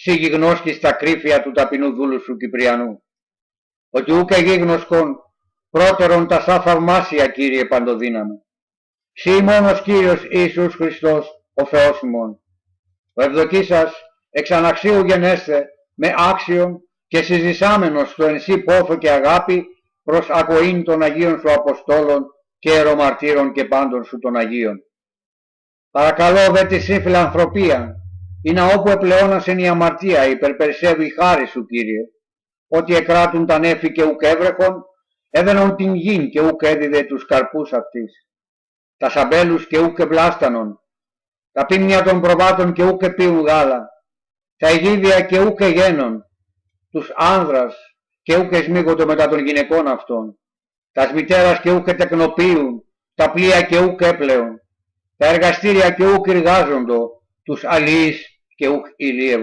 σύ γιγνώσκεις τα κρύφια του ταπεινού δούλου σου Κυπριανού. Ότι ούκ εγίγνωσκον πρώτερον τα σα θαυμάσια, Κύριε Παντοδύναμο. Σύ μόνος Κύριος Ιησούς Χριστός, ο Θεός ημών. Ο ευδοκίσας εξ αναξίου γενέστε με άξιον και συζησάμενος στο εν σύ πόθο και αγάπη προς ακοήν των Αγίων σου Αποστόλων και Ιερομαρτύρων και πάντων σου των Αγίων. Παρακαλώ δε τη σύ φιλανθρωπία, ή να όπου επλεώνασεν η αμαρτία υπερπερσεύει η χάρη σου, Κύριε, ότι εκράτουν τα νέφη και ουκ έβρεχον, έδαινον την γην και ουκ έδιδε τους καρπούς αυτής, τα σαμπέλους και ουκ ευλάστανον, τα πίμνια των προβάτων και ουκ επίουν γάλα, τα ηγίδια και ουκ εγένων, τους άνδρας και ουκ εσμίγοντο μετά των γυναικών αυτών, τας μητέρας και ουκ ετεκνοποιούν, τα πλοία και ουκ έπλεον, τα εργαστήρια και ουκ εργάζοντο, τους αλλοίς και ουκ ηλίευον.